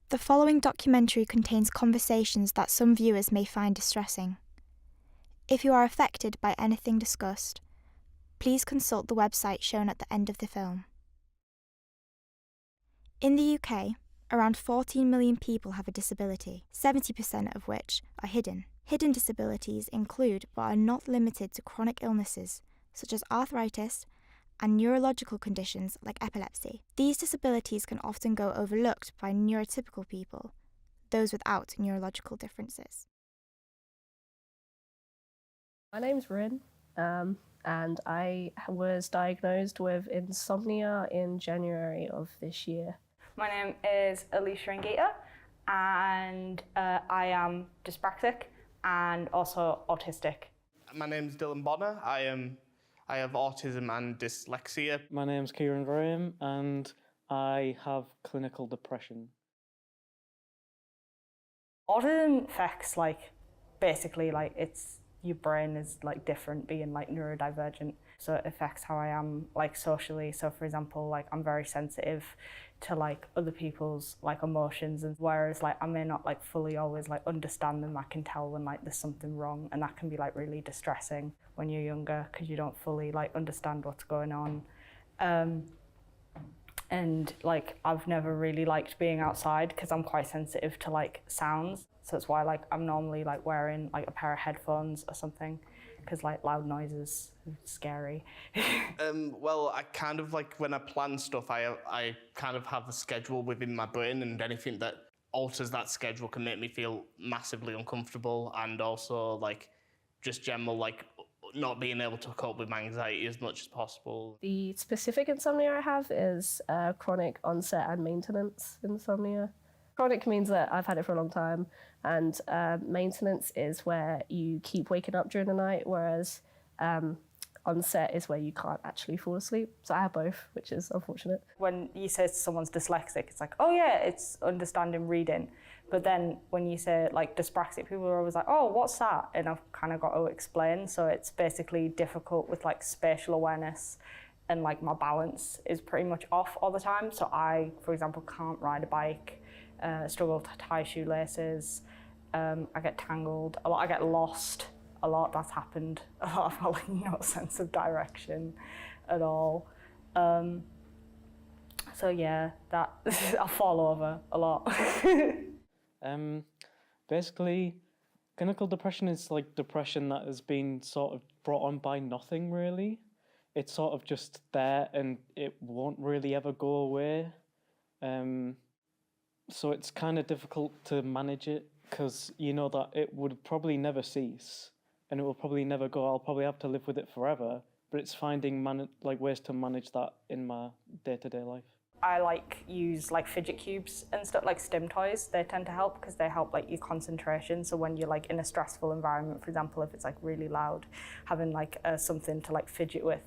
The following documentary contains conversations that some viewers may find distressing. If you are affected by anything discussed, please consult the website shown at the end of the film. In the UK, around 14 million people have a disability, 70% of which are hidden. Hidden disabilities include but are not limited to chronic illnesses such as arthritis and neurological conditions like epilepsy. These disabilities can often go overlooked by neurotypical people, those without neurological differences. My name's Rin, and I was diagnosed with insomnia in January of this year. My name is Alicia Ngita, and I am dyspraxic and also autistic. My name's Dylan Bonner. I have autism and dyslexia. My name's Kieran Graham and I have clinical depression. Autism affects basically it's your brain is different, being neurodivergent. So it affects how I am socially. So for example, I'm very sensitive to other people's emotions, and whereas I may not fully always understand them, I can tell when there's something wrong, and that can be really distressing when you're younger because you don't fully understand what's going on. And I've never really liked being outside because I'm quite sensitive to sounds. So that's why I'm normally wearing a pair of headphones or something, because loud noises are scary. Well, I kind of when I plan stuff, I kind of have a schedule within my brain, and anything that alters that schedule can make me feel massively uncomfortable, and also just general not being able to cope with my anxiety as much as possible. The specific insomnia I have is chronic onset and maintenance insomnia. Chronic means that I've had it for a long time, and maintenance is where you keep waking up during the night, whereas onset is where you can't actually fall asleep. So I have both, which is unfortunate. When you say someone's dyslexic, it's oh yeah, it's understanding reading. But then when you say dyspraxic, people are always oh, what's that? And I've kind of got to explain. So it's basically difficult with spatial awareness, and my balance is pretty much off all the time. So I, for example, can't ride a bike, struggle to tie shoelaces, I get tangled a lot, I get lost a lot. That's happened a lot. I've got no sense of direction at all. So yeah, that I fall over a lot. Basically, clinical depression is depression that has been sort of brought on by nothing really. It's sort of just there and it won't really ever go away. So it's kind of difficult to manage it because you know that it would probably never cease and it will probably never go. I'll probably have to live with it forever, but it's finding ways to manage that in my day-to-day life. I use fidget cubes and stuff, stim toys. They tend to help because they help your concentration. So when you're in a stressful environment, for example, if it's really loud, having something to fidget with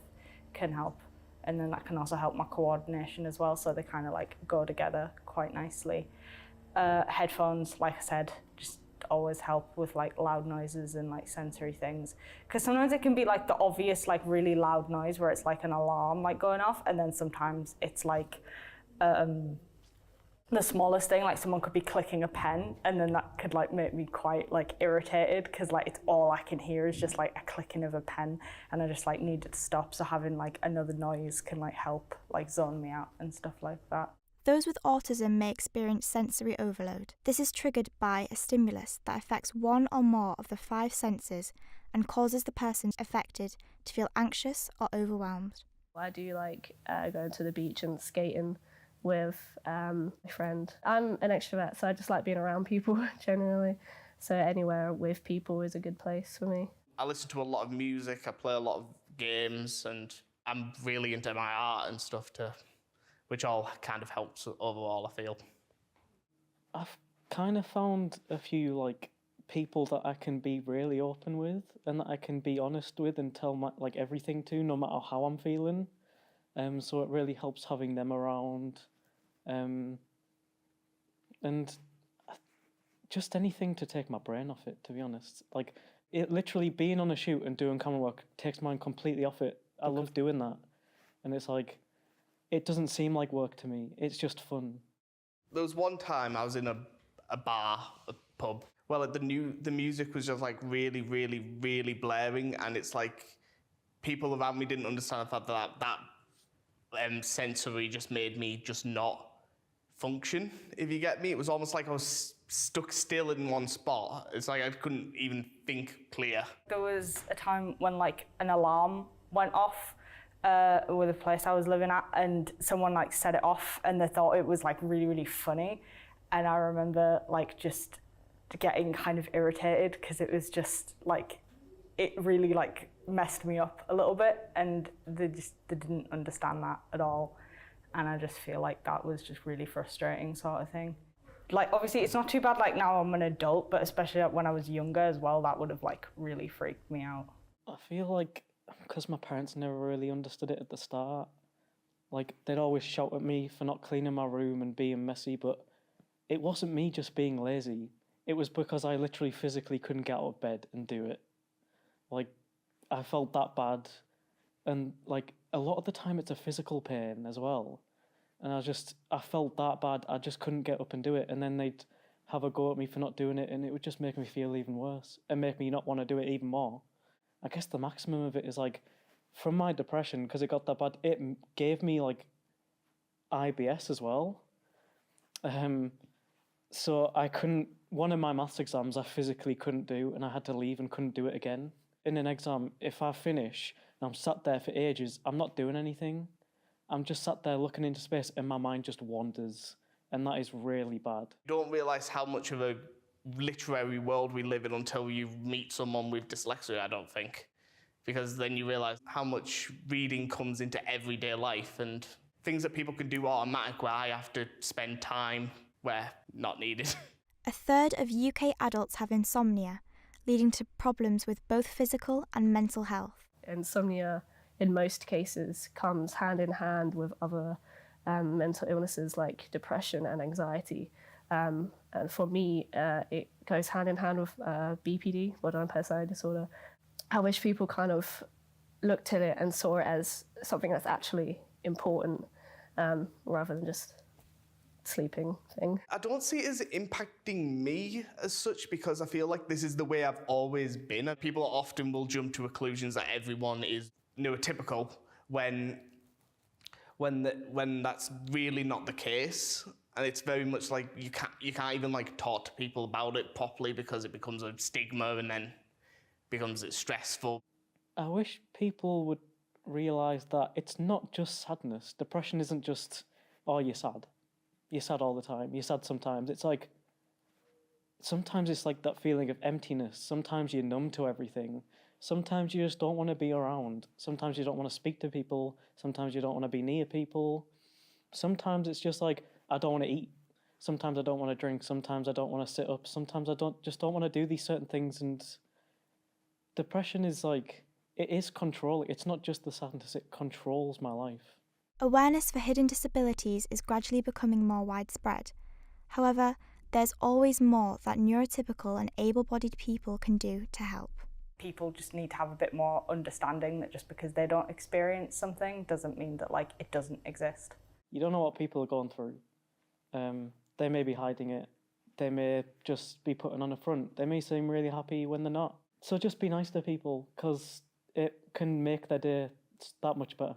can help. And then that can also help my coordination as well. So they kind of go together quite nicely. Headphones, like I said, just always help with loud noises and sensory things, because sometimes it can be the obvious really loud noise where it's an alarm going off, and then sometimes it's the smallest thing, someone could be clicking a pen, and then that could make me quite irritated because it's all I can hear is just a clicking of a pen, and I just need it to stop. So having another noise can help zone me out and stuff like that. Those with autism may experience sensory overload. This is triggered by a stimulus that affects one or more of the 5 senses and causes the person affected to feel anxious or overwhelmed. I do going to the beach and skating with my friend. I'm an extrovert, so I just like being around people generally. So anywhere with people is a good place for me. I listen to a lot of music, I play a lot of games, and I'm really into my art and stuff too, which all kind of helps overall, I feel. I've kind of found a few people that I can be really open with and that I can be honest with and tell my everything to, no matter how I'm feeling. So it really helps having them around, and just anything to take my brain off it, to be honest. It literally being on a shoot and doing camera work takes mine completely off it. I love doing that, and it's it doesn't seem like work to me. It's just fun. There was one time I was in a bar, a pub. Well, like the music was just like really, really, really blaring, and it's like people around me didn't understand the fact that sensory just made me just not function. If you get me, it was almost like I was stuck still in one spot. It's like I couldn't even think clear. There was a time when like an alarm went off with a place I was living at, and someone like set it off, and they thought it was like really, really funny. And I remember like just getting kind of irritated because it was just like, it really like messed me up a little bit, and they didn't understand that at all. And I just feel like that was just really frustrating sort of thing. Like obviously it's not too bad like now I'm an adult, but especially when I was younger as well, that would have like really freaked me out. I feel like because my parents never really understood it at the start, like they'd always shout at me for not cleaning my room and being messy, but it wasn't me just being lazy. It was because I literally physically couldn't get out of bed and do it. Like, I felt that bad. And, like, a lot of the time it's a physical pain as well. And I felt that bad, I just couldn't get up and do it. And then they'd have a go at me for not doing it, and it would just make me feel even worse and make me not want to do it even more. I guess the maximum of it is, like, from my depression, because it got that bad, it gave me, like, IBS as well. So I couldn't, one of my maths exams I physically couldn't do, and I had to leave and couldn't do it again. In an exam, if I finish and I'm sat there for ages, I'm not doing anything. I'm just sat there looking into space and my mind just wanders, and that is really bad. You don't realise how much of a literary world we live in until you meet someone with dyslexia, I don't think. Because then you realise how much reading comes into everyday life and things that people can do automatic where I have to spend time where not needed. A third of UK adults have insomnia, leading to problems with both physical and mental health. Insomnia, in most cases, comes hand in hand with other mental illnesses like depression and anxiety. And for me, it goes hand in hand with BPD, borderline personality disorder. I wish people kind of looked at it and saw it as something that's actually important, rather than just sleeping thing. I don't see it as impacting me as such because I feel like this is the way I've always been. And people often will jump to conclusions that everyone is neurotypical when that's really not the case. And it's very much like you can't even like talk to people about it properly because it becomes a stigma and then becomes stressful. I wish people would realise that it's not just sadness. Depression isn't just, oh, you're sad. You're sad all the time. You're sad sometimes. It's like, sometimes it's like that feeling of emptiness. Sometimes you're numb to everything. Sometimes you just don't want to be around. Sometimes you don't want to speak to people. Sometimes you don't want to be near people. Sometimes it's just like, I don't want to eat. Sometimes I don't want to drink. Sometimes I don't want to sit up. Sometimes I don't want to do these certain things. And depression is like, it is controlling. It's not just the sadness, it controls my life. Awareness for hidden disabilities is gradually becoming more widespread. However, there's always more that neurotypical and able-bodied people can do to help. People just need to have a bit more understanding that just because they don't experience something doesn't mean that like it doesn't exist. You don't know what people are going through. They may be hiding it. They may just be putting on a front. They may seem really happy when they're not. So just be nice to people because it can make their day that much better.